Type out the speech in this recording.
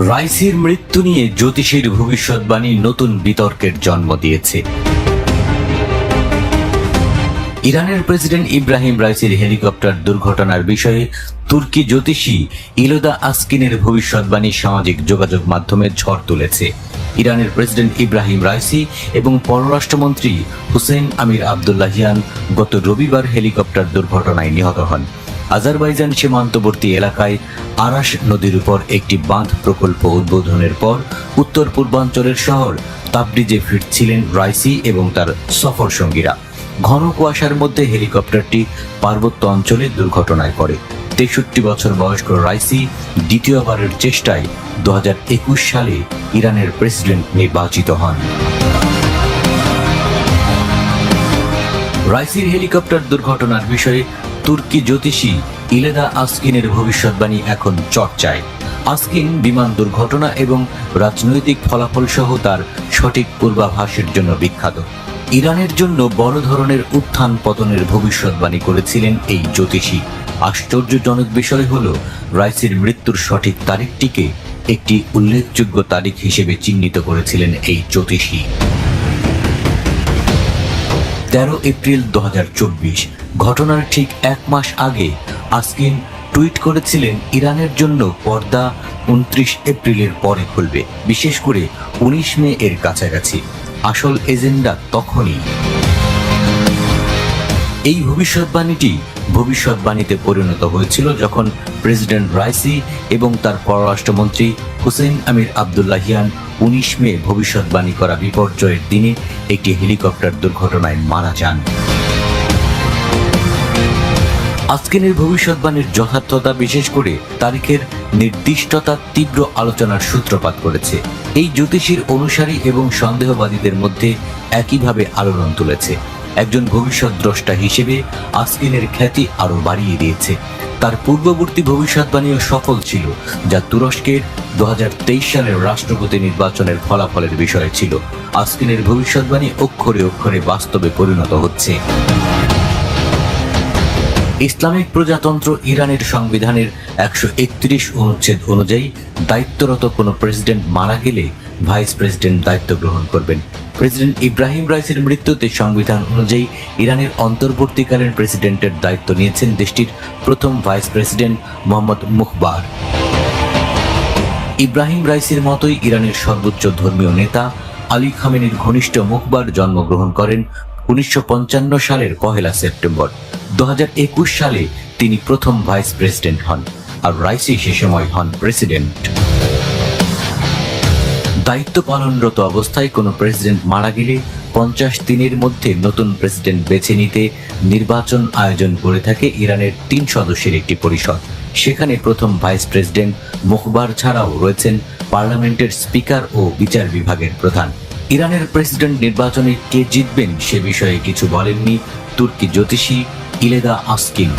রাইসির মৃত্যু নিয়ে জ্যোতিষীর ভবিষ্যৎবাণী নতুন বিতর্কের জন্ম দিয়েছে। ইরানের প্রেসিডেন্ট ইব্রাহিম রাইসির হেলিকপ্টার দুর্ঘটনার বিষয়ে তুর্কি জ্যোতিষী ইলোদা আসকিনের ভবিষ্যৎবাণী সামাজিক যোগাযোগ মাধ্যমে ঝড় তুলেছে। ইরানের প্রেসিডেন্ট ইব্রাহিম রাইসি এবং পররাষ্ট্রমন্ত্রী হুসেইন আমির আবদুল্লাহিয়ান গত রবিবার হেলিকপ্টার দুর্ঘটনায় নিহত হন। আজারবাইজান সীমান্তবর্তী এলাকায় আরাস নদীর উপর একটি বাঁধ প্রকল্প উদ্বোধনের পর উত্তর পূর্বাঞ্চলের শহর তাবরিজে ফিরছিলেন রাইসি এবং তার সফর সঙ্গীরা। ঘন কুয়াশার মধ্যে হেলিকপ্টারটি পার্বত্য অঞ্চলে দুর্ঘটনায় পড়ে। 63 বছর বয়স্ক রাইসি দ্বিতীয়বারের চেষ্টায় 2021 সালে ইরানের প্রেসিডেন্ট নির্বাচিত হন। রাইসির হেলিকপ্টার দুর্ঘটনার বিষয়ে তুর্কি জ্যোতিষী ইলেদা আসকিনের ভবিষ্যৎবাণী এখন চর্চায়। আসকিন বিমান দুর্ঘটনা এবং রাজনৈতিক ফলাফল সহ তার সঠিক পূর্বাভাসের জন্য বিখ্যাত। ইরানের জন্য বড় ধরনের উত্থান পতনের ভবিষ্যৎবাণী করেছিলেন এই জ্যোতিষী। আশ্চর্যজনক বিষয় হল রাইসির মৃত্যুর সঠিক তারিখটিকে একটি উল্লেখযোগ্য তারিখ হিসেবে চিহ্নিত করেছিলেন এই জ্যোতিষী। 13 এপ্রিল 2024। ঘটনার ঠিক এক মাস আগে আসকিন টুইট করেছিলেন, ইরানের জন্য পর্দা 29 এপ্রিলের পরে খুলবে, বিশেষ করে 19 মে এর কাছাকাছি। আসল এজেন্ডা তখনই। এই ভবিষ্যৎবাণীতে পরিণত হয়েছিল যখন প্রেসিডেন্ট রাইসি এবং তার পররাষ্ট্রমন্ত্রী হুসেইন আমির আবদুল্লাহিয়ান 19 মে ভবিষ্যৎবাণী করা বিপর্যয়ের দিনে একটি হেলিকপ্টার দুর্ঘটনায় মারা যান। আসকিনের ভবিষ্যৎবাণীর যথার্থতা, বিশেষ করে তারিখের নির্দিষ্টতা, তীব্র আলোচনার সূত্রপাত করেছে। এই জ্যোতিষীর অনুসারী এবং সন্দেহবাদীদের মধ্যে একইভাবে আলোড়ন তুলেছে। একজন ভবিষ্যৎদ্রষ্টা হিসেবে আসকিনের খ্যাতি আরও বাড়িয়ে দিয়েছে। তার পূর্ববর্তী ভবিষ্যৎবাণীও সফল ছিল, যা তুরস্কের 2023 সালের রাষ্ট্রপতি নির্বাচনের ফলাফলের বিষয় ছিল। আসকিনের ভবিষ্যৎবাণী অক্ষরে অক্ষরে বাস্তবে পরিণত হচ্ছে। ইসলামিক প্রজাতন্ত্র ইরানের সংবিধানের 131 অনুচ্ছেদ অনুযায়ী দায়িত্বরত কোনো প্রেসিডেন্ট মারা গেলে ভাইস প্রেসিডেন্ট দায়িত্ব গ্রহণ করবেন। প্রেসিডেন্ট ইব্রাহিম রাইসির মৃত্যুতে সংবিধান অনুযায়ী ইরানের অন্তর্বর্তীকালীন প্রেসিডেন্টের দায়িত্ব নিয়েছেন দেশটির প্রথম ভাইস প্রেসিডেন্ট মোহাম্মদ মুখবার। ইব্রাহিম রাইসির মতোই ইরানের সর্বোচ্চ ধর্মীয় নেতা আলী খামেনির ঘনিষ্ঠ মুখবার জন্মগ্রহণ করেন 1955 সালের 1 সেপ্টেম্বর। 2021 সালে তিনি প্রথম ভাইস প্রেসিডেন্ট হন, আর রাইসি সে সময় হন প্রেসিডেন্ট। দায়িত্ব পালনরত অবস্থায় কোনো প্রেসিডেন্ট মারা গেলে 50 দিনের মধ্যে নতুন প্রেসিডেন্ট বেছে নিতে নির্বাচন আয়োজন করে থাকে ইরানের 3 সদস্যের একটি পরিষদ। সেখানে প্রথম ভাইস প্রেসিডেন্ট মুখবার ছাড়াও রয়েছেন পার্লামেন্টের স্পিকার ও বিচার বিভাগের প্রধান। ইরানের প্রেসিডেন্ট নির্বাচনে কে জিতবেন সে বিষয়ে কিছু বলেননি তুর্কি জ্যোতিষী ইলেদা আসকিন।